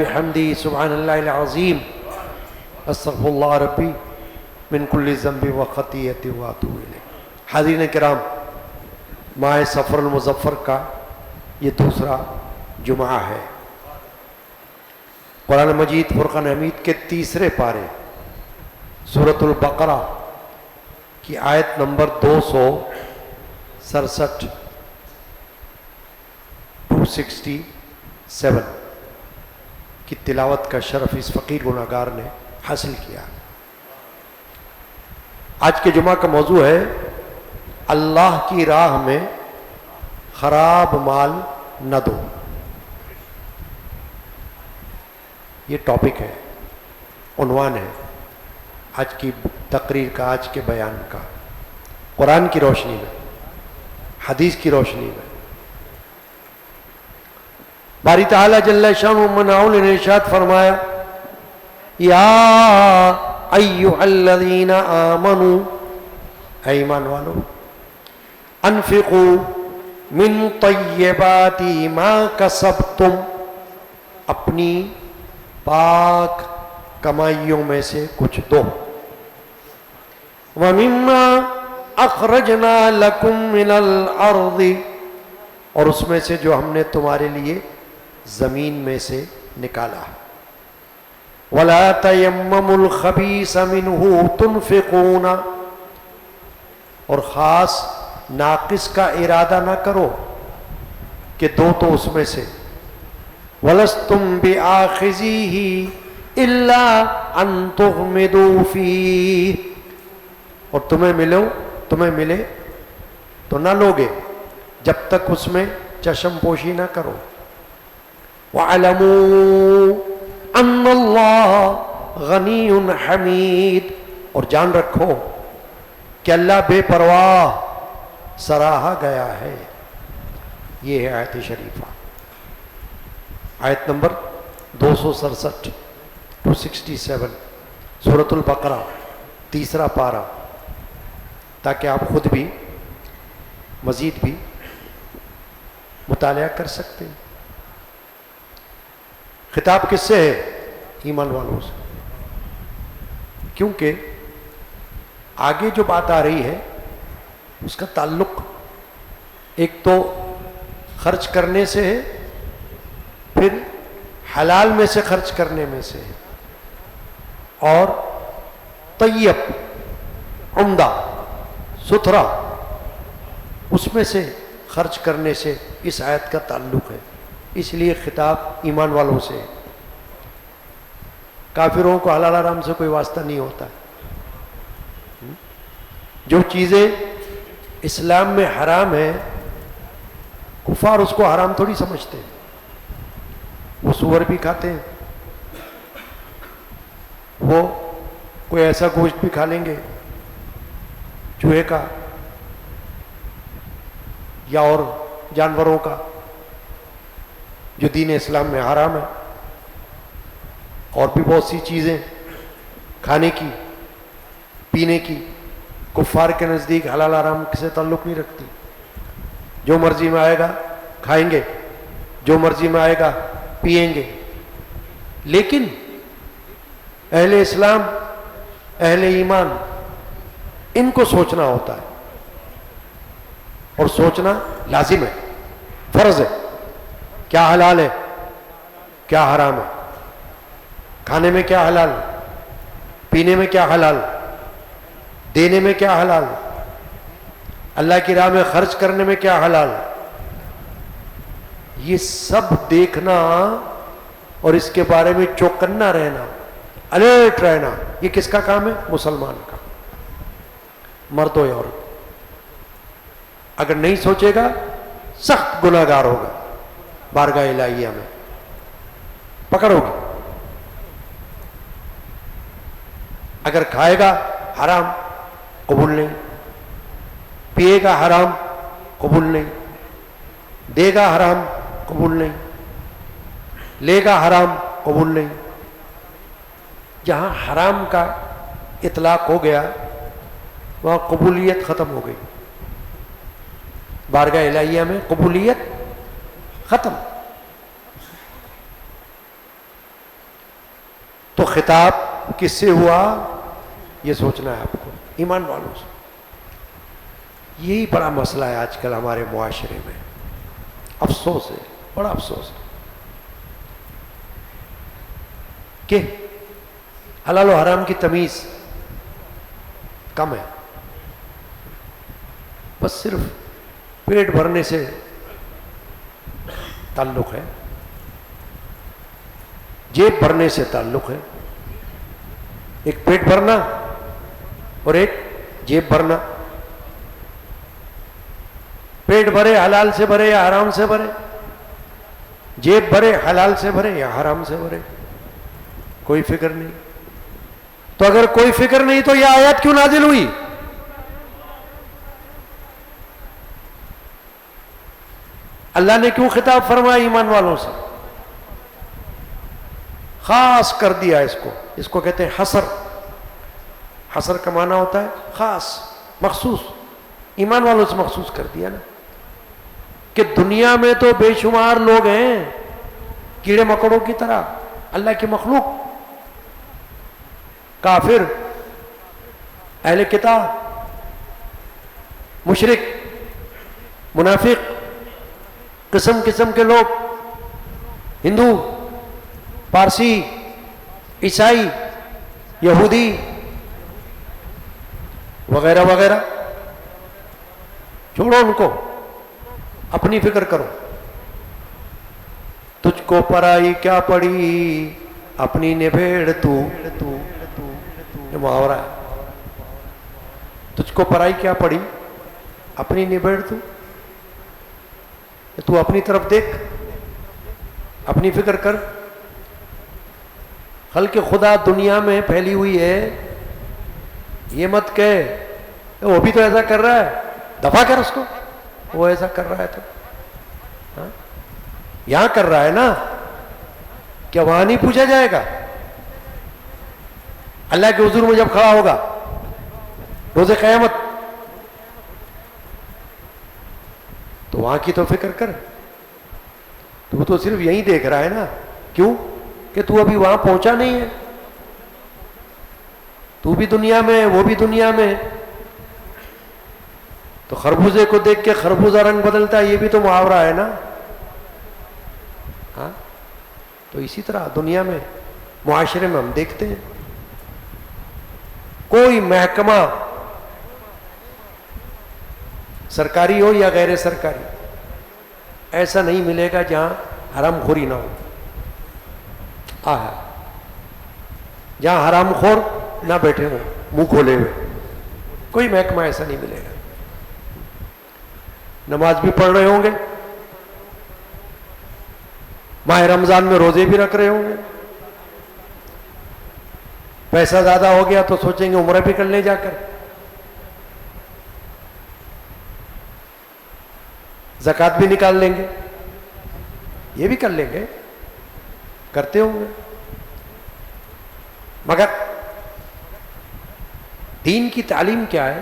بحمدی سبحان اللہ العظیم استغفر اللہ ربی من کل ذنب و خطیئت و اتوب الیہ۔ حاضرین کرام، ماہ سفر المظفر کا یہ دوسرا جمعہ ہے۔ قرآن مجید فرقان حمید کے تیسرے پارے سورۃ البقرہ کی آیت نمبر 267 267 کی تلاوت کا شرف اس فقیر گناہگار نے حاصل کیا۔ آج کے جمعہ کا موضوع ہے اللہ کی راہ میں خراب مال نہ دو۔ یہ ٹاپک ہے، عنوان ہے آج کی تقریر کا، آج کے بیان کا، قرآن کی روشنی میں، حدیث کی روشنی میں۔ باری تعالیٰ جل شانہ منعول نے ارشاد فرمایا، یا ایھا الذین آمنوا، اے ایمان والو، انفقوا من طیبات ما کسبتم، اپنی پاک کمائیوں میں سے کچھ دو، وَمِمَّا أَخْرَجْنَا لَكُم مِّنَ الْأَرْضِ، اور اس میں سے جو ہم نے تمہارے لیے زمین میں سے نکالا، وَلَا تَيَمَّمُوا الْخَبِيثَ مِنْهُ تُنْفِقُونَ، اور خاص ناقص کا ارادہ نہ کرو کہ دو تو اس میں سے، وَلَسْتُمْ بِآخِذِيهِ إِلَّا أَن تُغْمِضُوا فِيهِ، اور تمہیں ملے تو نہ لوگے جب تک اس میں چشم پوشی نہ کرو۔ وَاعْلَمُوا أَنَّ اللَّهَ غَنِيٌّ حَمِيدٌ، اور جان رکھو کہ اللہ بے پرواہ سراہا گیا ہے۔ یہ ہے آیت شریفہ، آیت نمبر 267 267 سورۃ البقرہ، تیسرا پارہ، تاکہ آپ خود بھی مزید بھی مطالعہ کر سکتے ہیں۔ خطاب کس سے ہے؟ ایمان والوں سے، کیونکہ آگے جو بات آ رہی ہے اس کا تعلق ایک تو خرچ کرنے سے ہے، پھر حلال میں سے خرچ کرنے میں سے ہے، اور طیب، عمدہ، ستھرا، اس میں سے خرچ کرنے سے اس آیت کا تعلق ہے۔ اس لیے خطاب ایمان والوں سے ہے۔ کافروں کو حلال حرام سے کوئی واسطہ نہیں ہوتا۔ جو چیزیں اسلام میں حرام ہیں، کفار اس کو حرام تھوڑی سمجھتے ہیں۔ وہ سور بھی کھاتے ہیں، وہ کوئی ایسا گوشت بھی کھا لیں گے چوہے کا یا اور جانوروں کا جو دین اسلام میں حرام ہے، اور بھی بہت سی چیزیں کھانے کی پینے کی کفار کے نزدیک حلال حرام سے تعلق نہیں رکھتی۔ جو مرضی میں آئے گا کھائیں گے، جو مرضی میں آئے گا پئیں گے۔ لیکن اہل اسلام، اہل ایمان، ان کو سوچنا ہوتا ہے، اور سوچنا لازم ہے، فرض ہے۔ کیا حلال ہے، کیا حرام ہے، کھانے میں کیا حلال، پینے میں کیا حلال، دینے میں کیا حلال، اللہ کی راہ میں خرچ کرنے میں کیا حلال، یہ سب دیکھنا اور اس کے بارے میں چوکنا رہنا، الرٹ رہنا، یہ کس کا کام ہے؟ مسلمان کا، مرد ہو یا عورت۔ اگر نہیں سوچے گا سخت گناہگار ہوگا، بارگاہ الہیہ میں پکڑ ہوگی۔ اگر کھائے گا حرام، قبول نہیں، پیے گا حرام، قبول نہیں، دے گا حرام، قبول نہیں، لے گا حرام، قبول نہیں۔ جہاں حرام کا اطلاق ہو گیا وہاں قبولیت ختم ہو گئی، بارگاہ الہیہ میں قبولیت ختم۔ خطاب کس سے ہوا یہ سوچنا ہے آپ کو، ایمان والوں سے۔ یہی بڑا مسئلہ ہے آج کل ہمارے معاشرے میں، افسوس ہے، بڑا افسوس ہے کہ حلال و حرام کی تمیز کم ہے، بس صرف پیٹ بھرنے سے تعلق ہے، جیب بھرنے سے تعلق ہے، ایک پیٹ بھرنا اور ایک جیب بھرنا۔ پیٹ بھرے حلال سے بھرے یا حرام سے بھرے، جیب بھرے حلال سے بھرے یا حرام سے بھرے، کوئی فکر نہیں۔ تو اگر کوئی فکر نہیں تو یہ آیت کیوں نازل ہوئی؟ اللہ نے کیوں خطاب فرمایا ایمان والوں سے؟ خاص کر دیا اس کو کہتے ہیں حصر۔ حصر کا معنی ہوتا ہے خاص، مخصوص، ایمان والوں سے مخصوص کر دیا نا، کہ دنیا میں تو بے شمار لوگ ہیں کیڑے مکوڑوں کی طرح، اللہ کی مخلوق، کافر، اہل کتاب، مشرک، منافق، قسم قسم کے لوگ، ہندو، پارسی، عیسائی، یہودی وغیرہ وغیرہ۔ چھوڑو ان کو، اپنی فکر کرو۔ تجھ کو پرائی کیا پڑی اپنی نبھیڑ تو، یہ محاورہ ہے۔ تجھ کو پرائی کیا پڑی اپنی نبھیڑ تو اپنی طرف دیکھ، اپنی فکر کر۔ خلق خدا دنیا میں پھیلی ہوئی ہے، یہ مت کہہ وہ بھی تو ایسا کر رہا ہے، دفع کر اس کو، وہ ایسا کر رہا ہے تو یہاں کر رہا ہے نا، کیا وہاں نہیں پوچھا جائے گا؟ اللہ کے حضور میں جب کھڑا ہوگا روز قیامت تو وہاں کی تو فکر کر۔ تو صرف یہی دیکھ رہا ہے نا، کیوں کہ تو ابھی وہاں پہنچا نہیں ہے، تو بھی دنیا میں، وہ بھی دنیا میں۔ تو خربوزے کو دیکھ کے خربوزہ رنگ بدلتا ہے، یہ بھی تو محاورہ ہے نا۔ ہاں، تو اسی طرح دنیا میں، معاشرے میں ہم دیکھتے ہیں کوئی محکمہ سرکاری ہو یا غیر سرکاری ایسا نہیں ملے گا جہاں حرام خوری نہ ہو۔ جہاں حرام خور نہ بیٹھے ہوں منہ کھولے ہوئے، کوئی محکمہ ایسا نہیں ملے گا۔ نماز بھی پڑھ رہے ہوں گے، ماہ رمضان میں روزے بھی رکھ رہے ہوں گے، پیسہ زیادہ ہو گیا تو سوچیں گے عمرہ بھی کر لیں جا کر، زکوٰۃ بھی نکال لیں گے، یہ بھی کر لیں گے، کرتے ہوں گے۔ مگر دین کی تعلیم کیا ہے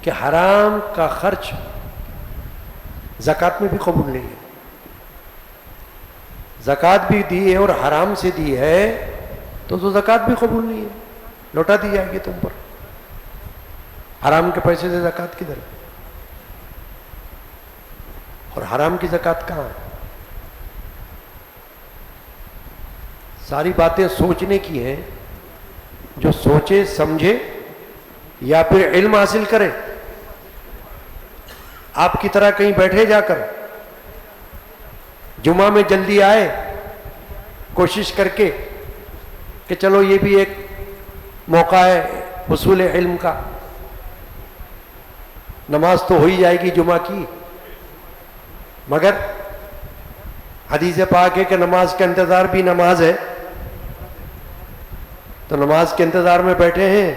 کہ حرام کا خرچ زکوٰۃ میں بھی قبول نہیں ہے۔ زکوٰۃ بھی دی ہے اور حرام سے دی ہے تو زکوٰۃ بھی قبول نہیں ہے، لوٹا دی جائے گی تم پر۔ حرام کے پیسے سے زکوٰۃ کدھر؟ اور حرام کی زکوٰۃ کہاں ہے؟ ساری باتیں سوچنے کی ہیں، جو سوچے سمجھے یا پھر علم حاصل کرے۔ آپ کی طرح کہیں بیٹھے جا کر جمعہ میں جلدی آئے، کوشش کر کے کہ چلو یہ بھی ایک موقع ہے حصول علم کا، نماز تو ہو ہی جائے گی جمعہ کی، مگر حدیث پاک ہے کہ نماز کا انتظار بھی نماز ہے، تو نماز کے انتظار میں بیٹھے ہیں،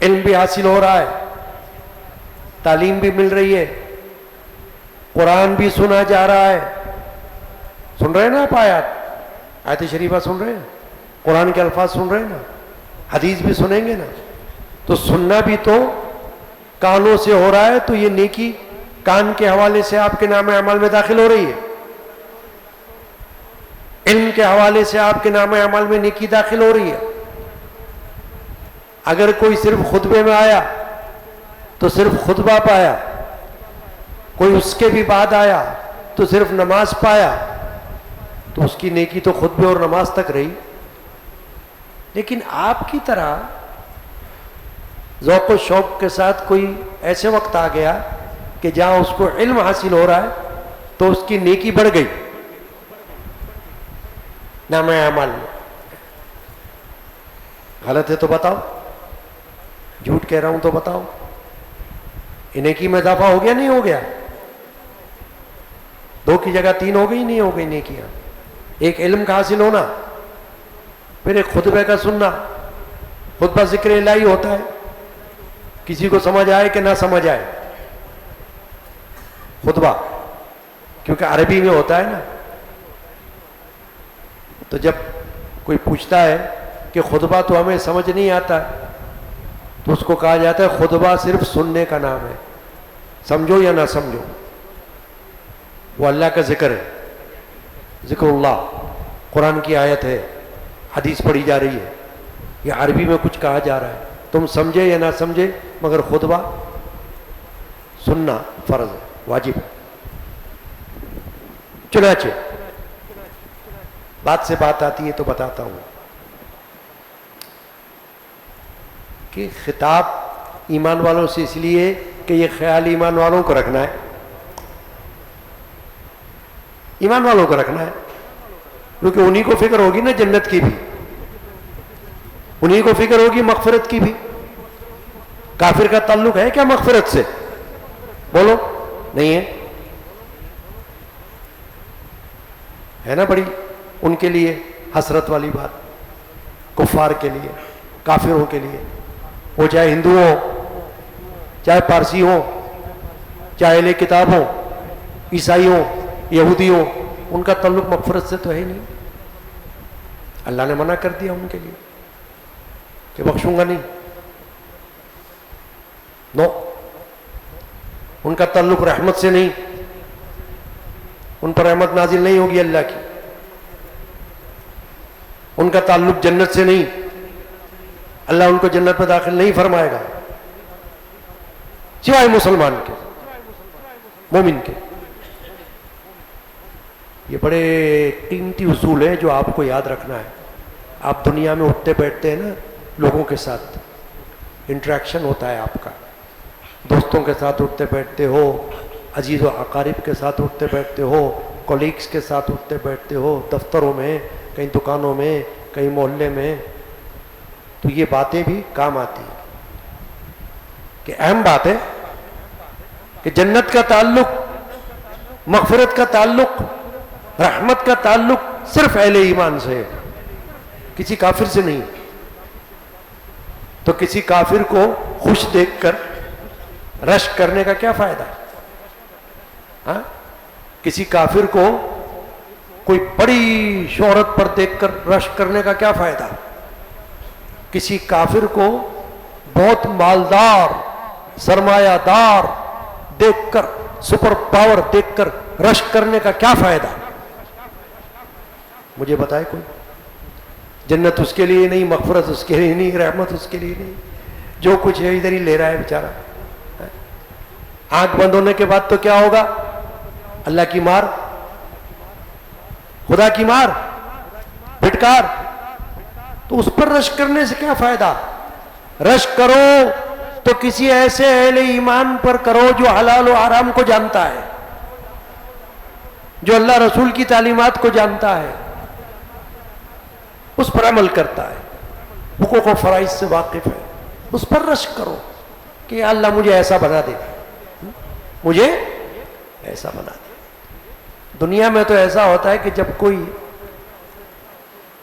علم بھی حاصل ہو رہا ہے، تعلیم بھی مل رہی ہے، قرآن بھی سنا جا رہا ہے۔ سن رہے ہیں نا آپ آیت شریفہ سن رہے ہیں، قرآن کے الفاظ سن رہے ہیں نا، حدیث بھی سنیں گے نا، تو سننا بھی تو کانوں سے ہو رہا ہے، تو یہ نیکی کان کے حوالے سے آپ کے نام اعمال میں داخل ہو رہی ہے۔ علم کے حوالے سے آپ کے نام اعمال میں نیکی داخل ہو رہی ہے. اگر کوئی صرف خطبے میں آیا تو صرف خطبہ پایا, کوئی اس کے بھی بعد آیا تو صرف نماز پایا, تو اس کی نیکی تو خطبے اور نماز تک رہی. لیکن آپ کی طرح ذوق و شوق کے ساتھ کوئی ایسے وقت آ گیا کہ جہاں اس کو علم حاصل ہو رہا ہے تو اس کی نیکی بڑھ گئی نام اعمال میں. غلط ہے تو بتاؤ, جھوٹ کہہ رہا ہوں تو بتاؤ, نیکی میں اضافہ ہو گیا نہیں ہو گیا؟ 2 کی جگہ 3 ہو گئی نہیں ہو گئی نیکیاں؟ ایک علم کا حاصل ہونا, پھر ایک خطبے کا سننا. خطبہ ذکر الہی ہوتا ہے, کسی کو سمجھ آئے کہ نہ سمجھ آئے. خطبہ کیونکہ عربی میں ہوتا ہے نا, تو جب کوئی پوچھتا ہے کہ خطبہ تو ہمیں سمجھ نہیں آتا, تو اس کو کہا جاتا ہے خطبہ صرف سننے کا نام ہے, سمجھو یا نہ سمجھو. وہ اللہ کا ذکر ہے, ذکر اللہ, قرآن کی آیت ہے, حدیث پڑھی جا رہی ہے, یا عربی میں کچھ کہا جا رہا ہے, تم سمجھے یا نہ سمجھے مگر خطبہ سننا فرض ہے, واجب ہے. چنانچہ بات سے بات آتی ہے تو بتاتا ہوں کہ خطاب ایمان والوں سے اس لیے کہ یہ خیال ایمان والوں کو رکھنا ہے, ایمان والوں کو رکھنا ہے, کیونکہ انہی کو فکر ہوگی نا جنت کی بھی, انہی کو فکر ہوگی مغفرت کی بھی. کافر کا تعلق ہے کیا مغفرت سے؟ بولو, نہیں ہے. ہے نا بڑی ان کے لیے حسرت والی بات, کفار کے لیے, کافروں کے لیے, وہ چاہے ہندو ہوں, چاہے پارسی ہوں, چاہے اہل کتاب ہوں, عیسائی ہوں, یہودی ہوں, ان کا تعلق مغفرت سے تو ہے ہی نہیں. اللہ نے منع کر دیا ان کے لیے کہ بخشوں گا نہیں. نو, ان کا تعلق رحمت سے نہیں, ان پر رحمت نازل نہیں ہوگی اللہ کی. ان کا تعلق جنت سے نہیں, اللہ ان کو جنت میں داخل نہیں فرمائے گا سوائے مسلمان کے, مومن کے. یہ بڑے قیمتی اصول ہیں جو آپ کو یاد رکھنا ہے. آپ دنیا میں اٹھتے بیٹھتے ہیں نا, لوگوں کے ساتھ انٹریکشن ہوتا ہے آپ کا, دوستوں کے ساتھ اٹھتے بیٹھتے ہو, عزیز و اقارب کے ساتھ اٹھتے بیٹھتے ہو, کولیگس کے ساتھ اٹھتے بیٹھتے ہو, دفتروں میں, کہیں دکانوں میں, کہیں محلے میں, تو یہ باتیں بھی کام آتی ہیں. کہ اہم بات ہے کہ جنت کا تعلق, مغفرت کا تعلق, رحمت کا تعلق صرف اہل ایمان سے ہے, کسی کافر سے نہیں. تو کسی کافر کو خوش دیکھ کر رشک کرنے کا کیا فائدہ؟ ہاں, کسی کافر کو کوئی بڑی شہرت پر دیکھ کر رشک کرنے کا کیا فائدہ؟ کسی کافر کو بہت مالدار, سرمایہ دار دیکھ کر, سپر پاور دیکھ کر رشک کرنے کا کیا فائدہ؟ مجھے بتائے کوئی. جنت اس کے لیے نہیں, مغفرت اس کے لیے نہیں, رحمت اس کے لیے نہیں, جو کچھ ہے ادھر ہی لے رہا ہے بیچارہ. آنکھ بند ہونے کے بعد تو کیا ہوگا؟ اللہ کی مار, خدا کی مار, پھٹکار. تو اس پر رشک کرنے سے کیا فائدہ؟ رشک کرو تو کسی ایسے اہل ایمان پر کرو جو حلال و حرام کو جانتا ہے, جو اللہ رسول کی تعلیمات کو جانتا ہے, اس پر عمل کرتا ہے, حقوق و فرائض سے واقف ہے. اس پر رشک کرو کہ اللہ مجھے ایسا بنا دے, مجھے ایسا بنا دے. دنیا میں تو ایسا ہوتا ہے کہ جب کوئی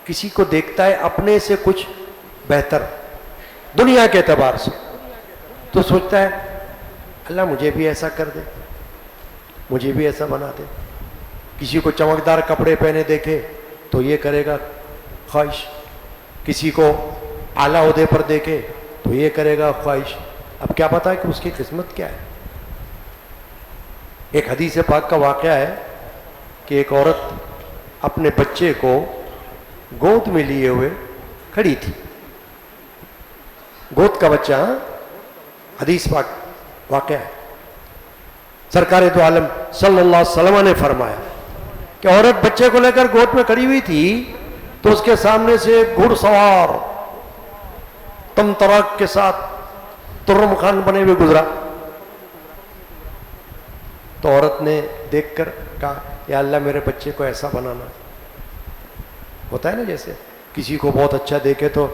کسی کو دیکھتا ہے اپنے سے کچھ بہتر دنیا کے اعتبار سے, تو سوچتا ہے اللہ مجھے بھی ایسا کر دے, مجھے بھی ایسا بنا دے. کسی کو چمکدار کپڑے پہنے دیکھے تو یہ کرے گا خواہش, کسی کو اعلیٰ عہدے پر دیکھے تو یہ کرے گا خواہش. اب کیا پتا ہے کہ اس کی قسمت کیا ہے. ایک حدیث پاک کا واقعہ ہے کہ ایک عورت اپنے بچے کو گود میں لیے ہوئے کھڑی تھی. گود کا بچہ, حدیث پاک واقعہ ہے. سرکار دو عالم صلی اللہ علیہ وسلم نے فرمایا کہ عورت بچے کو لے کر گود میں کھڑی ہوئی تھی تو اس کے سامنے سے گھڑ سوار تم تراک کے ساتھ ترم خان بنے ہوئے گزرا. تو عورت نے دیکھ کر کہا یا اللہ میرے بچے کو ایسا بنانا. ہوتا ہے نا جیسے کسی کو بہت اچھا دیکھے تو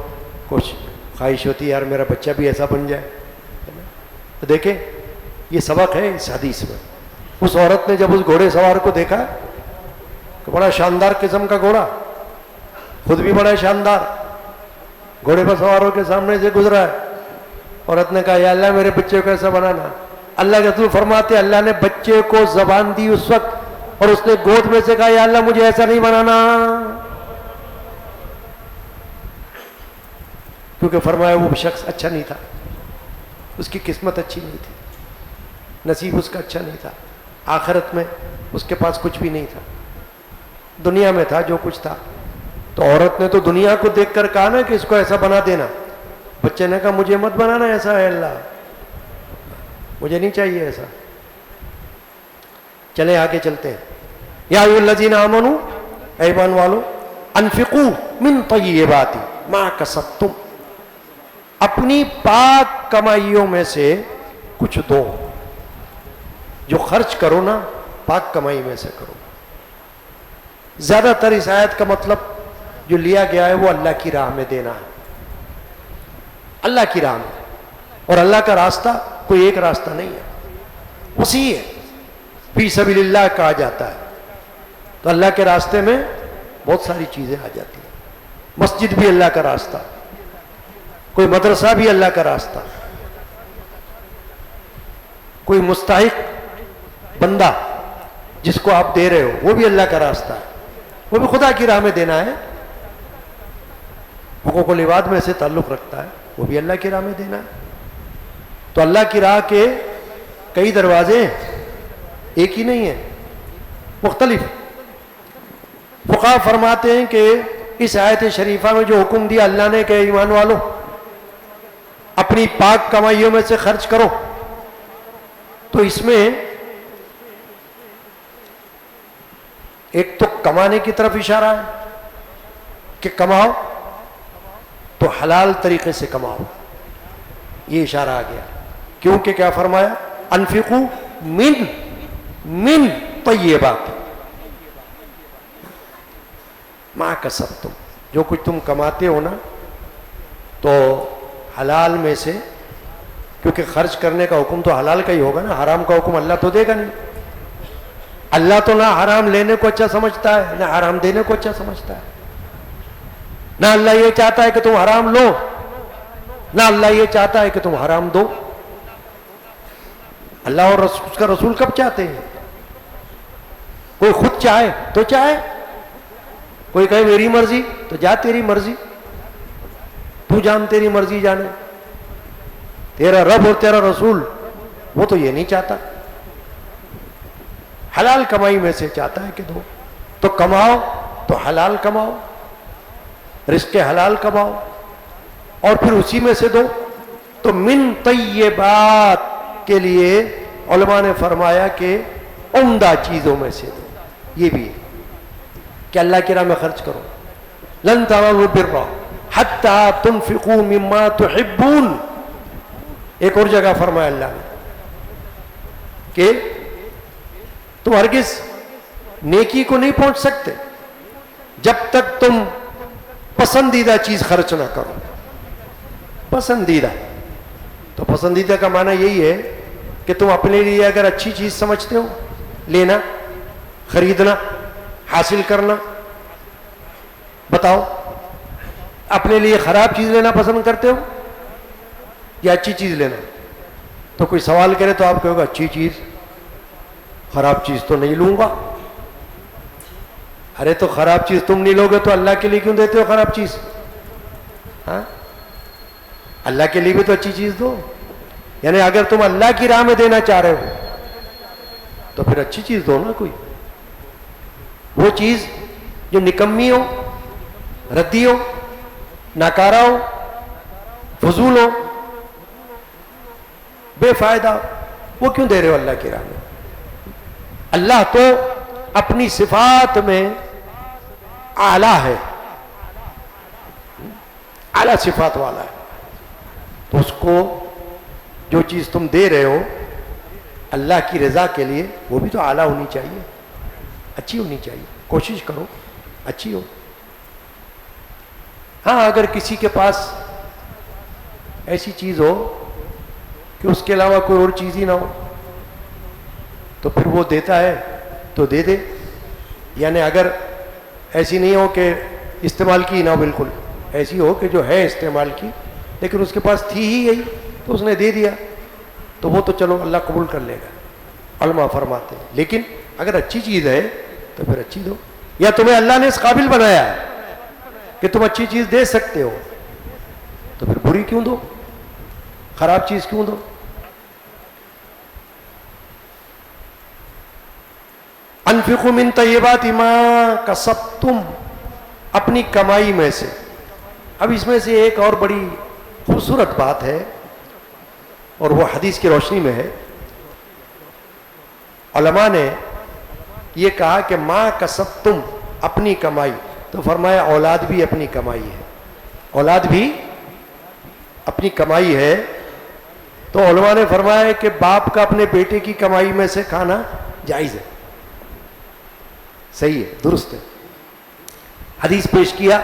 کچھ خواہش ہوتی ہے یار میرا بچہ بھی ایسا بن جائے. تو دیکھیں یہ سبق ہے اس حدیث میں. اس عورت نے جب اس گھوڑے سوار کو دیکھا کہ بڑا شاندار قسم کا گھوڑا, خود بھی بڑا شاندار, گھوڑے پر سواروں کے سامنے سے گزرا ہے. عورت نے کہا یا اللہ میرے بچے کو ایسا بنانا. اللہ کے رسول فرماتے اللہ نے بچے کو زبان دی اس وقت اور اس نے گود میں سے کہا یا اللہ مجھے ایسا نہیں بنانا, کیونکہ فرمایا وہ شخص اچھا نہیں تھا, اس کی قسمت اچھی نہیں تھی, نصیب اس کا اچھا نہیں تھا. آخرت میں اس کے پاس کچھ بھی نہیں تھا, دنیا میں تھا جو کچھ تھا. تو عورت نے تو دنیا کو دیکھ کر کہا نا کہ اس کو ایسا بنا دینا. بچے نے کہا مجھے مت بنانا ایسا ہے اللہ, مجھے نہیں چاہیے ایسا. چلیں آگے چلتے ہیں. یا ایھا الذین آمنوا, اے ایمان والو, انفقوا من طیبات ما کسبتم, اپنی پاک کمائیوں میں سے کچھ دو. جو خرچ کرو نا پاک کمائی میں سے کرو. زیادہ تر اس آیت کا مطلب جو لیا گیا ہے وہ اللہ کی راہ میں دینا ہے, اللہ کی راہ میں. اور اللہ کا راستہ کوئی ایک راستہ نہیں ہے, اسی ہے. فی سبیل اللہ کہا جاتا ہے تو اللہ کے راستے میں بہت ساری چیزیں آ جاتی ہیں. مسجد بھی اللہ کا راستہ, کوئی مدرسہ بھی اللہ کا راستہ, کوئی مستحق بندہ جس کو آپ دے رہے ہو وہ بھی اللہ کا راستہ ہے, وہ بھی خدا کی راہ میں دینا ہے. حقوق العباد میں سے تعلق رکھتا ہے, وہ بھی اللہ کی راہ میں دینا ہے. تو اللہ کی راہ کے کئی دروازے ہیں, ایک ہی نہیں ہیں, مختلف. فقہا فرماتے ہیں کہ اس آیت شریفہ میں جو حکم دیا اللہ نے کہ ایمان والو اپنی پاک کمائیوں میں سے خرچ کرو, تو اس میں ایک تو کمانے کی طرف اشارہ ہے کہ کماؤ تو حلال طریقے سے کماؤ, یہ اشارہ آ گیا. کیونکہ کیا فرمایا انفقوا من طیبات ما کسبتم, جو کچھ تم کماتے ہو نا تو حلال میں سے, کیونکہ خرچ کرنے کا حکم تو حلال کا ہی ہوگا نا, حرام کا حکم اللہ تو دے گا نہیں. اللہ تو نہ حرام لینے کو اچھا سمجھتا ہے نہ حرام دینے کو اچھا سمجھتا ہے. نہ اللہ یہ چاہتا ہے کہ تم حرام لو, نہ اللہ یہ چاہتا ہے کہ تم حرام دو. اللہ اور اس کا رسول کب چاہتے ہیں؟ کوئی خود چاہے تو چاہے, کوئی کہے میری مرضی تو جا تیری مرضی, تو جان تیری مرضی جانے. تیرا رب اور تیرا رسول وہ تو یہ نہیں چاہتا, حلال کمائی میں سے چاہتا ہے کہ دو. تو کماؤ تو حلال کماؤ, رزق حلال کماؤ, اور پھر اسی میں سے دو. تو من طیبات کے لیے علماء نے فرمایا کہ عمدہ چیزوں میں سے دو. یہ بھی ہے کہ اللہ کی راہ میں خرچ کرو. لن تنالوا البر حتی تنفقوا مما تحبون. ایک اور جگہ فرمایا اللہ نے کہ تم ہرگز نیکی کو نہیں پہنچ سکتے جب تک تم پسندیدہ چیز خرچ نہ کرو. پسندیدہ, تو پسندیدہ کا معنی یہی ہے کہ تم اپنے لیے اگر اچھی چیز سمجھتے ہو, لینا, خریدنا, حاصل کرنا, بتاؤ اپنے لیے خراب چیز لینا پسند کرتے ہو یا اچھی چیز لینا؟ تو کوئی سوال کرے تو آپ کہو گے اچھی چیز, خراب چیز تو نہیں لوں گا. ارے تو خراب چیز تم نہیں لوگے تو اللہ کے لیے کیوں دیتے ہو خراب چیز؟ ہاں, اللہ کے لیے بھی تو اچھی چیز دو. یعنی اگر تم اللہ کی راہ میں دینا چاہ رہے ہو تو پھر اچھی چیز دو نا. کوئی وہ چیز جو نکمی ہو، ردی ہو، ناکارہ ہو، فضول ہو، بے فائدہ، وہ کیوں دے رہے ہو اللہ کی راہ میں؟ اللہ تو اپنی صفات میں اعلیٰ ہے، اعلیٰ صفات والا ہے، تو اس کو جو چیز تم دے رہے ہو اللہ کی رضا کے لیے، وہ بھی تو اعلیٰ ہونی چاہیے، اچھی ہونی چاہیے، کوشش کرو اچھی ہو۔ ہاں اگر کسی کے پاس ایسی چیز ہو کہ اس کے علاوہ کوئی اور چیز ہی نہ ہو تو پھر وہ دیتا ہے تو دے دے، یعنی اگر ایسی نہیں ہو کہ استعمال کی نہ ہو، بالکل ایسی ہو کہ جو ہے استعمال کی لیکن اس کے پاس تھی ہی یہی تو اس نے دے دیا، تو وہ تو چلو اللہ قبول کر لے گا، علماء فرماتے ہیں۔ لیکن اگر اچھی چیز ہے تو پھر اچھی دو، یا تمہیں اللہ نے اس قابل بنایا ہے کہ تم اچھی چیز دے سکتے ہو تو پھر بری کیوں دو، خراب چیز کیوں دو؟ انفقوا من طیبات ما کسبتم، اپنی کمائی میں سے۔ اب اس میں سے ایک اور بڑی خوبصورت بات ہے اور وہ حدیث کی روشنی میں ہے۔ علماء نے یہ کہا کہ ما کسبتم، اپنی کمائی، تو فرمایا اولاد بھی اپنی کمائی ہے، اولاد بھی اپنی کمائی ہے۔ تو علماء نے فرمایا کہ باپ کا اپنے بیٹے کی کمائی میں سے کھانا جائز ہے، صحیح ہے، درست ہے۔ حدیث پیش کیا،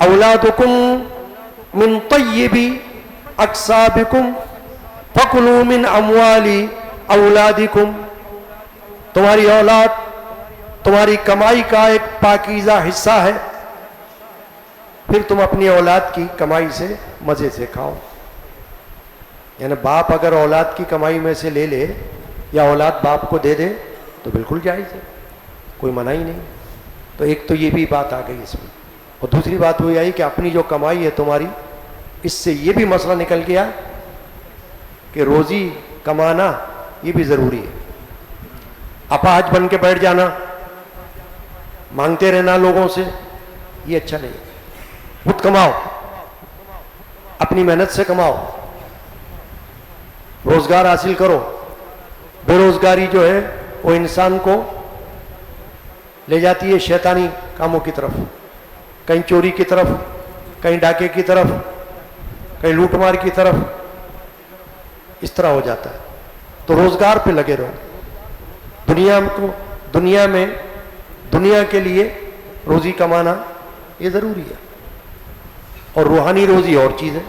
اولادکم من طیب اکسابکم فکلوا من اموال اولادکم، تمہاری اولاد تمہاری کمائی کا ایک پاکیزہ حصہ ہے، پھر تم اپنی اولاد کی کمائی سے مزے سے کھاؤ۔ یعنی باپ اگر اولاد کی کمائی میں سے لے لے یا اولاد باپ کو دے دے تو بالکل جائز ہے، کوئی منع ہی نہیں۔ تو ایک تو یہ بھی بات آ گئی اس میں، اور دوسری بات وہ آئی کہ اپنی جو کمائی ہے تمہاری، اس سے یہ بھی مسئلہ نکل گیا کہ روزی کمانا یہ بھی ضروری ہے۔ اپاہج بن کے بیٹھ جانا، مانگتے رہنا لوگوں سے، یہ اچھا نہیں۔ خود کماؤ، اپنی محنت سے کماؤ، روزگار حاصل کرو۔ بے روزگاری جو ہے وہ انسان کو لے جاتی ہے شیطانی کاموں کی طرف، کہیں چوری کی طرف، کہیں ڈاکے کی طرف، کہیں لوٹ مار کی طرف، اس طرح ہو جاتا ہے۔ تو روزگار پہ لگے رہو، دنیا کے لیے روزی کمانا یہ ضروری ہے۔ اور روحانی روزی اور چیز ہے،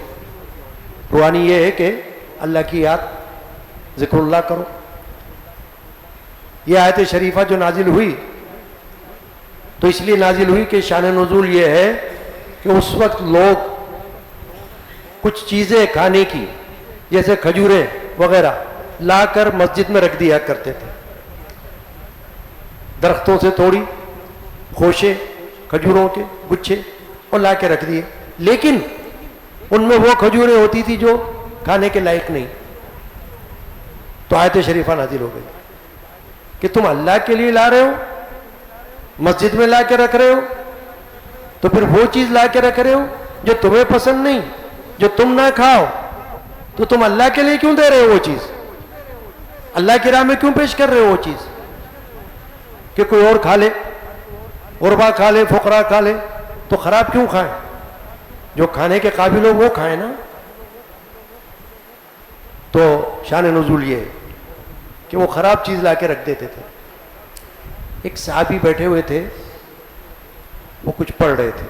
روحانی یہ ہے کہ اللہ کی یاد، ذکر اللہ کرو۔ یہ آیت شریفہ جو نازل ہوئی تو اس لیے نازل ہوئی کہ شان نزول یہ ہے کہ اس وقت لوگ کچھ چیزیں کھانے کی جیسے کھجوریں وغیرہ لا کر مسجد میں رکھ دیا کرتے تھے، درختوں سے توڑی خوشے کھجوروں کے گچھے اور لا کے رکھ دیے، لیکن ان میں وہ کھجوریں ہوتی تھی جو کھانے کے لائق نہیں۔ تو آیت شریفہ نازل ہو گئی کہ تم اللہ کے لیے لا رہے ہو، مسجد میں لا کے رکھ رہے ہو، تو پھر وہ چیز لا کے رکھ رہے ہو جو تمہیں پسند نہیں، جو تم نہ کھاؤ، تو تم اللہ کے لیے کیوں دے رہے ہو وہ چیز؟ اللہ کی راہ میں کیوں پیش کر رہے ہو وہ چیز کہ کوئی اور کھا لے، غربا کھا لے، فقراء کھا لے؟ تو خراب کیوں کھائیں؟ جو کھانے کے قابل ہو وہ کھائیں نا۔ تو شان نزول یہ ہے کہ وہ خراب چیز لا کے رکھ دیتے تھے۔ ایک صحابی بیٹھے ہوئے تھے، وہ کچھ پڑھ رہے تھے،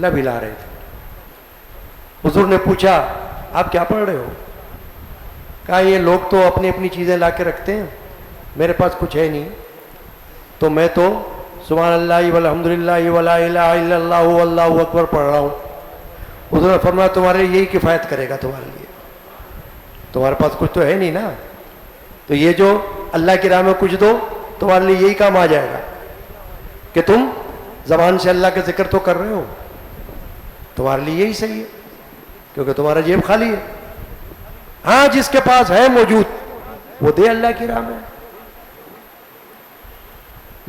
لب ہلا رہے تھے۔ حضور نے پوچھا آپ کیا پڑھ رہے ہو؟ کہا یہ لوگ تو اپنی اپنی چیزیں لا کے رکھتے ہیں، میرے پاس کچھ ہے نہیں، تو میں تو سبحان اللہ والحمدللہ ولا الہ الا اللہ واللہ اکبر پڑھ رہا ہوں۔ حضور نے فرمایا تمہارے یہی کفایت کرے گا، تمہارے پاس کچھ تو ہے نہیں نا، تو یہ جو اللہ کی راہ میں کچھ دو تمہارے لیے یہی کام آ جائے گا کہ تم زبان سے اللہ کا ذکر تو کر رہے ہو، تمہارے لیے یہی صحیح ہے کیونکہ تمہارا جیب خالی ہے۔ ہاں جس کے پاس ہے موجود وہ دے اللہ کی راہ میں۔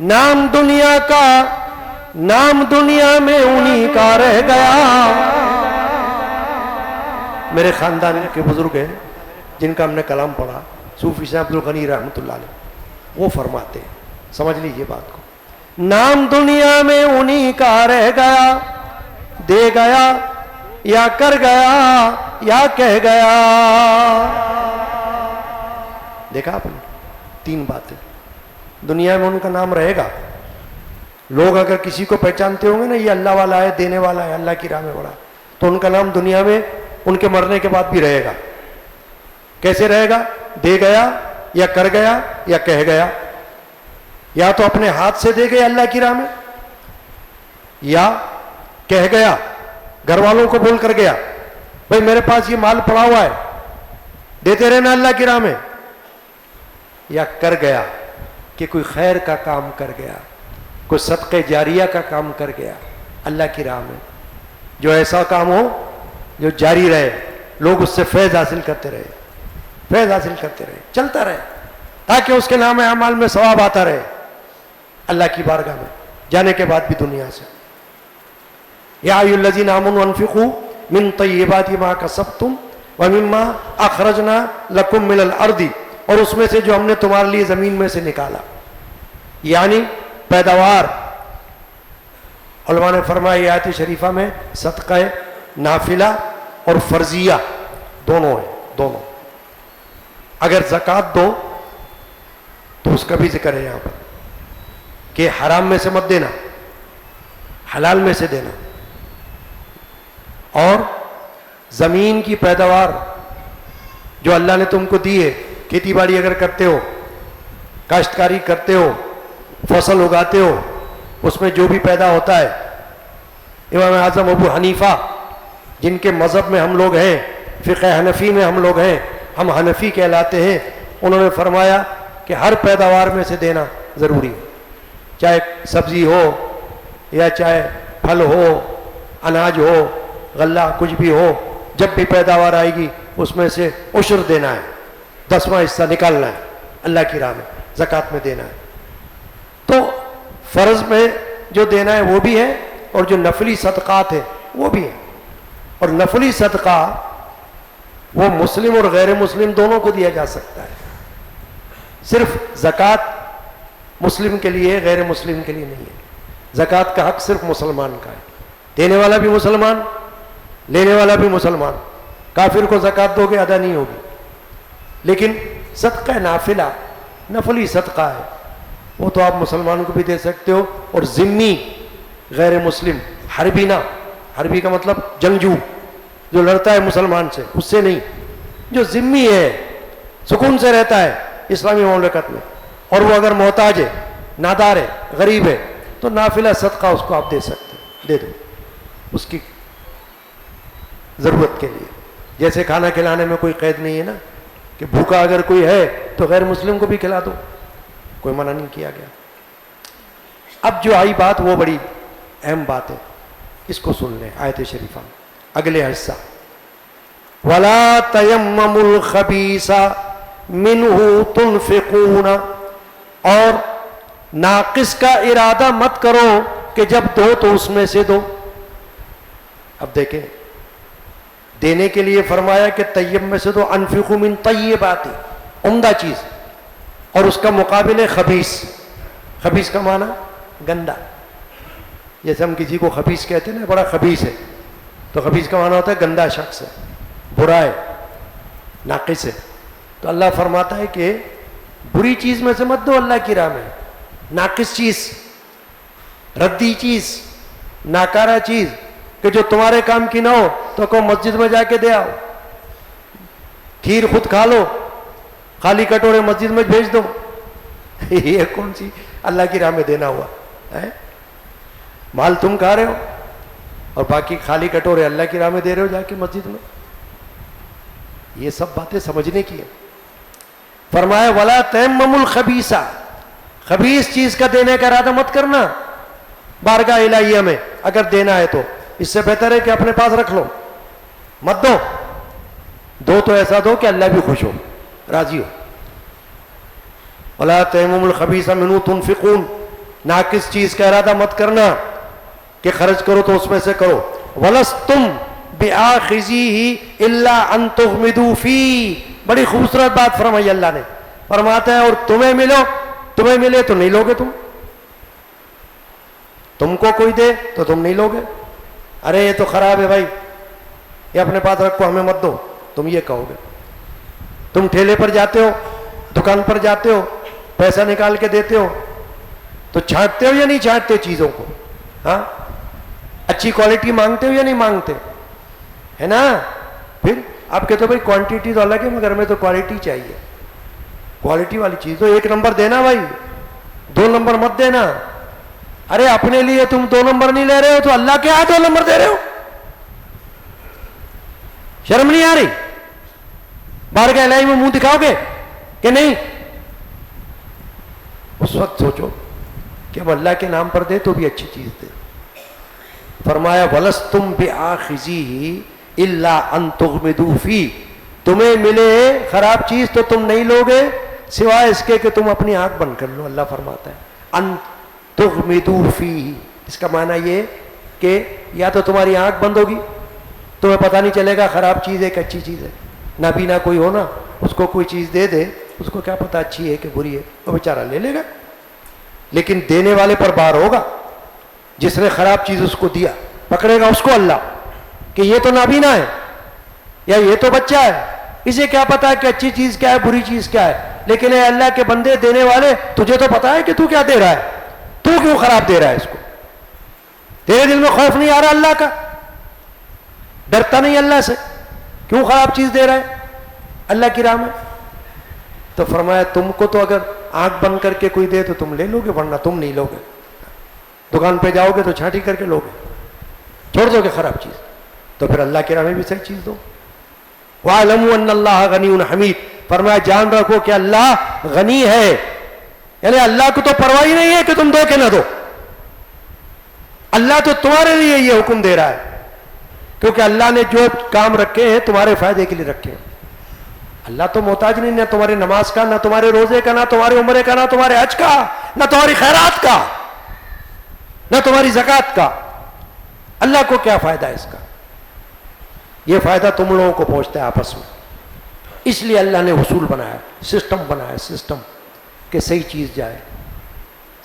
نام دنیا کا نام دنیا میں انہی کا رہ گیا. میرے خاندان کے بزرگ ہیں جن کا ہم نے کلام پڑھا, صوفی سے عبد الغنی رحمۃ اللہ علیہ, وہ فرماتے ہیں, سمجھ لیجئے بات کو, نام دنیا میں انہی کا رہ گیا, دے گیا یا کر گیا یا کہہ گیا. دیکھا آپ نے, تین باتیں. دنیا میں ان کا نام رہے گا, لوگ اگر کسی کو پہچانتے ہوں گے نا یہ اللہ والا ہے, دینے والا ہے, اللہ کی راہ میں بڑا, تو ان کا نام دنیا میں ان کے مرنے کے بعد بھی رہے گا. کیسے رہے گا؟ دے گیا یا کر گیا یا کہہ گیا. یا تو اپنے ہاتھ سے دے گئے اللہ کی راہ میں, یا کہہ گیا, گھر والوں کو بول کر گیا بھئی میرے پاس یہ مال پڑا ہوا ہے, دیتے رہنا اللہ کی راہ میں. یا کر گیا کہ کوئی خیر کا کام کر گیا, کوئی صدقہ جاریہ کا کام کر گیا اللہ کی راہ میں, جو ایسا کام ہو جو جاری رہے, لوگ اس سے فیض حاصل کرتے رہے, فیض حاصل کرتے رہے, چلتا رہے, تاکہ اس کے نام اعمال میں ثواب آتا رہے اللہ کی بارگاہ میں جانے کے بعد بھی دنیا سے. یا ایھا الذین آمنوا انفقوا من طیبات ما کسبتم ومما اخرجنا لکم من الارض, اور اس میں سے جو ہم نے تمہارے لیے زمین میں سے نکالا, یعنی پیداوار. علماء نے فرمایا آیت شریفہ میں صدقہ نافلہ اور فرضیہ دونوں ہیں, دونوں. اگر زکوٰۃ دو تو اس کا بھی ذکر ہے یہاں پر کہ حرام میں سے مت دینا, حلال میں سے دینا. اور زمین کی پیداوار جو اللہ نے تم کو دی ہے, کھیتی باڑی اگر کرتے ہو, کاشتکاری کرتے ہو, فصل اگاتے ہو, اس میں جو بھی پیدا ہوتا ہے. امام اعظم ابو حنیفہ جن کے مذہب میں ہم لوگ ہیں, فقہ حنفی میں ہم لوگ ہیں, ہم حنفی کہلاتے ہیں, انہوں نے فرمایا کہ ہر پیداوار میں سے دینا ضروری ہے, چاہے سبزی ہو یا چاہے پھل ہو, اناج ہو, غلہ, کچھ بھی ہو, جب بھی پیداوار آئے گی اس میں سے عشر دینا ہے, 10واں حصہ نکالنا ہے اللہ کی راہ میں, زکوٰۃ میں دینا ہے. تو فرض میں جو دینا ہے وہ بھی ہے, اور جو نفلی صدقات ہے وہ بھی ہے. اور نفلی صدقہ وہ مسلم اور غیر مسلم دونوں کو دیا جا سکتا ہے, صرف زکوٰۃ مسلم کے لیے, غیر مسلم کے لیے نہیں ہے. زکوٰۃ کا حق صرف مسلمان کا ہے, دینے والا بھی مسلمان, لینے والا بھی مسلمان. کافر کو زکوٰۃ دو گے ادا نہیں ہوگی. لیکن صدقہ نافلہ, نفلی صدقہ ہے, وہ تو آپ مسلمان کو بھی دے سکتے ہو. اور ذمی غیر مسلم, حربی نہ, حربی کا مطلب جنگجو جو لڑتا ہے مسلمان سے, اس سے نہیں, جو ذمی ہے, سکون سے رہتا ہے اسلامی مملکت میں, اور وہ اگر محتاج ہے, نادار ہے, غریب ہے, تو نافلہ صدقہ اس کو آپ دے سکتے ہیں, دے دو اس کی ضرورت کے لیے. جیسے کھانا کھلانے میں کوئی قید نہیں ہے نا, کہ بھوکا اگر کوئی ہے تو غیر مسلم کو بھی کھلا دو, کوئی منع نہیں کیا گیا. اب جو آئی بات وہ بڑی اہم بات ہے, اس کو سن لیں آیت شریفہ میں اگلے حصہ, وَلَا تَيَمَّمُوا الْخَبِيثَ مِنْهُ تُنْفِقُونَ, اور ناقص کا ارادہ مت کرو کہ جب دو تو اس میں سے دو. اب دیکھیں, دینے کے لیے فرمایا کہ طیب میں سے دو, انفقوا من طیبات, عمدہ چیز, اور اس کا مقابل ہے خبیث. خبیث کا معنی گندا. جیسے ہم کسی کو خبیث کہتے ہیں نا, بڑا خبیث ہے, تو خبیث کا معنی ہوتا ہے گندا شخص ہے, برا ہے, ناقص ہے. تو اللہ فرماتا ہے کہ بری چیز میں سے مت دو اللہ کی راہ میں, ناقص چیز, ردی چیز, ناکارہ چیز, کہ جو تمہارے کام کی نہ ہو تو کو مسجد میں جا کے دے آؤ. کھیر خود کھا لو, خالی کٹورے مسجد میں بھیج دو. یہ کون سی اللہ کی راہ میں دینا ہوا ہے؟ مال تم کھا رہے ہو اور باقی خالی کٹورے اللہ کی راہ میں دے رہے ہو جا کے مسجد میں. یہ سب باتیں سمجھنے کی ہیں. فرمایا وَلَا تَيَمَّمُوا الْخَبِيثَ, خبیث چیز کا دینے کا ارادہ مت کرنا بارگاہ الہیہ میں. اگر دینا ہے تو اس سے بہتر ہے کہ اپنے پاس رکھ لو, مت دو. دو تو ایسا دو کہ اللہ بھی خوش ہو, راضی ہو. وَلَا تَيَمَّمُوا الْخَبِيثَ مِنْهُ تُنْفِقُونَ, ناقص چیز کا ارادہ مت کرنا کہ خرچ کرو تو اس میں سے کرو. وَلَسْتُمْ بِآخِذِيهِ إِلَّا أَن تُغْمِضُوا فِيهِ. بڑی خوبصورت بات فرمائی اللہ نے. فرماتا ہے اور تمہیں ملے تو نہیں لوگے. تم کو کوئی دے تو تم نہیں لوگے. ارے یہ تو خراب ہے بھائی, یہ اپنے پاس رکھو, ہمیں مت دو, تم یہ کہو گے. تم ٹھیلے پر جاتے ہو, دکان پر جاتے ہو, پیسہ نکال کے دیتے ہو تو چھانٹتے ہو یا نہیں چھانٹتے چیزوں کو؟ ہاں, اچھی کوالٹی مانگتے ہو یا نہیں مانگتے؟ ہے نا. پھر آپ کہتے ہو بھائی کوانٹیٹی تو الگ ہے مگر ہمیں تو کوالٹی چاہیے. کوالٹی والی چیز تو 1 نمبر دینا بھائی, 2 نمبر مت دینا. ارے اپنے لیے تم 2 نمبر نہیں لے رہے ہو تو اللہ کے یہاں 2 نمبر دے رہے ہو. شرم نہیں آ رہی؟ باہر کے الہی میں منہ دکھاؤ گے کہ نہیں؟ اس وقت سوچو کہ اب اللہ کے نام پر دے تو بھی اچھی چیز دے. فرمایا وَلَسْتُمْ بِآخِذِيهِ إِلَّا أَن تُغْمِضُوا فِيهِ. تمہیں ملے خراب چیز تو تم نہیں لوگے سوائے اس کے کہ تم اپنی آنکھ بند کر لو. اللہ فرماتا ہے ان تغمضوا فیہ. اس کا معنی یہ کہ یا تو تمہاری آنکھ بند ہوگی, تمہیں پتہ نہیں چلے گا خراب چیز ہے کہ اچھی چیز ہے. نابینا کوئی ہو نا, اس کو کوئی چیز دے دے, اس کو کیا پتہ اچھی ہے کہ بری ہے, وہ بیچارہ لے لے گا. لیکن دینے والے پر بار ہوگا. جس نے خراب چیز اس کو دیا پکڑے گا اس کو اللہ کہ یہ تو نابینا ہے یا یہ تو بچہ ہے, اسے کیا پتا کہ اچھی چیز کیا ہے بری چیز کیا ہے. لیکن اے اللہ کے بندے دینے والے, تجھے تو پتا ہے کہ تو کیا دے رہا ہے, تو کیوں خراب دے رہا ہے اس کو؟ تیرے دل میں خوف نہیں آ رہا اللہ کا؟ ڈرتا نہیں اللہ سے؟ کیوں خراب چیز دے رہا ہے اللہ کی راہ میں؟ تو فرمایا تم کو تو اگر آنکھ بند کر کے کوئی دے تو تم لے لو گے, ورنہ تم نہیں لو گے. دکان پہ جاؤ گے تو چھانٹی کر کے لو گے, چھوڑ دو گے خراب چیز. تو پھر اللہ کی راہ میں بھی صحیح چیز دو. وَاعْلَمُوا أَنَّ اللَّهَ غَنِيٌّ حَمِيدٌ. فرمایا جان رکھو کہ اللہ غنی ہے, یعنی اللہ کو تو پرواہ ہی نہیں ہے کہ تم دو کہ نہ دو. اللہ تو تمہارے لیے یہ حکم دے رہا ہے, کیونکہ اللہ نے جو کام رکھے ہیں تمہارے فائدے کے لیے رکھے ہیں. اللہ تو محتاج نہیں, نہ تمہاری نماز کا, نہ تمہارے روزے کا, نہ تمہارے عمرے کا, نہ تمہارے حج کا, نہ تمہاری خیرات کا, نہ تمہاری زکوٰۃ کا. اللہ کو کیا فائدہ ہے اس کا؟ یہ فائدہ تم لوگوں کو پہنچتا ہے آپس میں. اس لیے اللہ نے اصول بنایا, سسٹم بنایا, سسٹم کہ صحیح چیز جائے,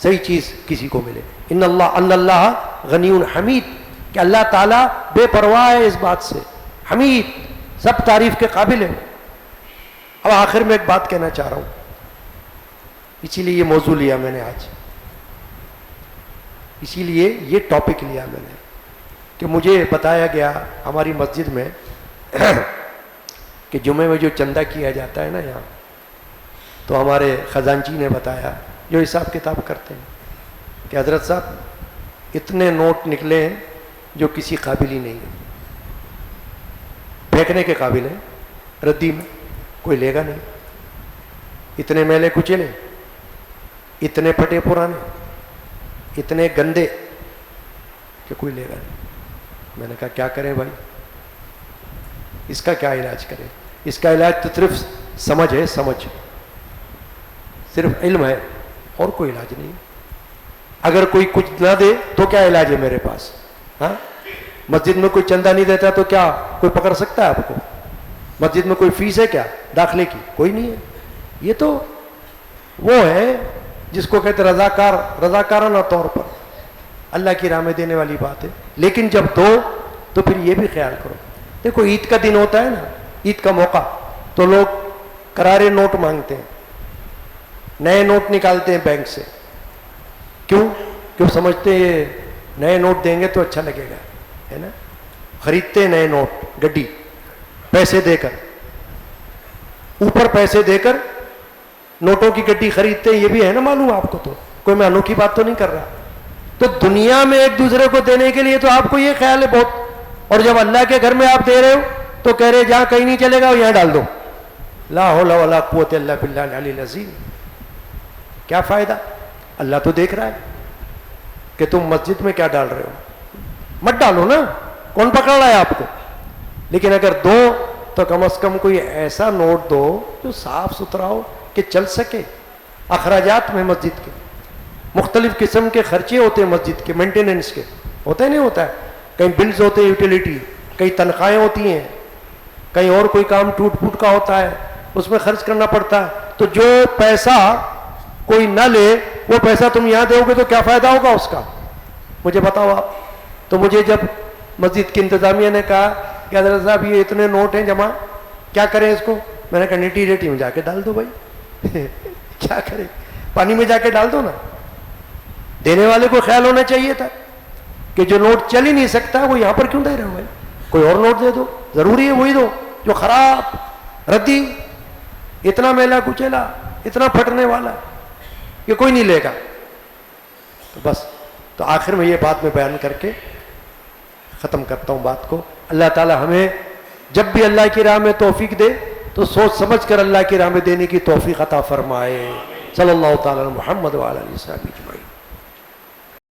صحیح چیز کسی کو ملے. ان اللہ غنی حمید, کہ اللہ تعالیٰ بے پرواہ ہے اس بات سے, حمید, سب تعریف کے قابل ہے. اب آخر میں ایک بات کہنا چاہ رہا ہوں, اسی لیے یہ موضوع لیا میں نے آج, اسی لیے یہ ٹاپک لیا میں نے کہ مجھے بتایا گیا ہماری مسجد میں کہ جمعے میں جو چندہ کیا جاتا ہے نا یہاں, تو ہمارے خزانچی نے بتایا جو حساب کتاب کرتے ہیں کہ حضرت صاحب اتنے نوٹ نکلے ہیں جو کسی قابل ہی نہیں ہے, پھینکنے کے قابل ہیں, ردی میں کوئی لے گا نہیں. اتنے میلے کچلے, اتنے پھٹے پرانے, اتنے گندے کہ کوئی لے گا نہیں. میں نے کہا کیا کریں بھائی, اس کا کیا علاج کریں؟ اس کا علاج تو صرف سمجھ ہے, سمجھ, صرف علم ہے, اور کوئی علاج نہیں. اگر کوئی کچھ نہ دے تو کیا علاج ہے میرے پاس؟ ہاں, مسجد میں کوئی چندہ نہیں دیتا تو کیا کوئی پکڑ سکتا ہے آپ کو؟ مسجد میں کوئی فیس ہے کیا داخلے کی؟ کوئی نہیں ہے. یہ تو وہ ہے جس کو کہتے رضاکارانہ طور پر اللہ کی راہ میں دینے والی بات ہے. لیکن جب دو تو پھر یہ بھی خیال کرو, دیکھو عید کا دن ہوتا ہے نا, عید کا موقع, تو لوگ کرارے نوٹ مانگتے ہیں, نئے نوٹ نکالتے ہیں بینک سے. کیوں؟ کیوں سمجھتے ہیں نئے نوٹ دیں گے تو اچھا لگے گا, ہے نا. خریدتے ہیں نئے نوٹ, گڈی, پیسے دے کر, اوپر پیسے دے کر نوٹوں کی گڈی خریدتے ہیں. یہ بھی ہے نا معلوم آپ کو, تو کوئی میں انوکھی بات تو نہیں کر رہا. تو دنیا میں ایک دوسرے کو دینے کے لیے تو آپ کو یہ خیال ہے بہت, اور جب اللہ کے گھر میں آپ دے رہے ہو تو کہہ رہے جہاں کہیں نہیں چلے گا وہ یہاں ڈال دو. لا حول ولا قوت الا باللہ العلی العظیم. کیا فائدہ؟ اللہ تو دیکھ رہا ہے کہ تم مسجد میں کیا ڈال رہے ہو. مت ڈالو نا, کون پکڑ رہا ہے آپ کو؟ لیکن اگر دو تو کم از کم کوئی ایسا نوٹ دو جو صاف ستھرا ہو کہ چل سکے. اخراجات میں مسجد کے مختلف قسم کے خرچے ہوتے ہیں, مسجد کے مینٹیننس کے, ہوتا ہے نہیں ہوتا ہے؟ کہیں بلز ہوتے ہیں یوٹیلیٹی، کہیں تنخواہیں ہوتی ہیں، کہیں اور کوئی کام ٹوٹ پھوٹ کا ہوتا ہے، اس میں خرچ کرنا پڑتا ہے. تو جو پیسہ کوئی نہ لے وہ پیسہ تم یہاں دو گے تو کیا فائدہ ہوگا اس کا؟ مجھے بتاؤ آپ. تو مجھے جب مسجد کی انتظامیہ نے کہا کہ حضرت صاحب یہ اتنے نوٹ ہیں جمع، کیا کریں اس کو؟ میں نے کہا نیٹی ریٹی میں جا کے ڈال دو بھائی. کیا کریں، پانی میں جا کے ڈال دو نا. دینے والے کو خیال ہونا چاہیے تھا کہ جو نوٹ چل ہی نہیں سکتا وہ یہاں پر کیوں دے رہے ہو بھائی، کوئی اور نوٹ دے دو. ضروری ہے وہی دو جو خراب ردی، اتنا میلا کچیلا، اتنا پھٹنے والا کہ کوئی نہیں لے گا. تو بس، تو آخر میں یہ بات میں بیان کر کے ختم کرتا ہوں بات کو. اللہ تعالی ہمیں جب بھی اللہ کی راہ میں توفیق دے تو سوچ سمجھ کر اللہ کی راہ میں دینے کی توفیق عطا فرمائے. صلی اللہ تعالی علی محمد وعلی آلہ وصحبہ اجمعین.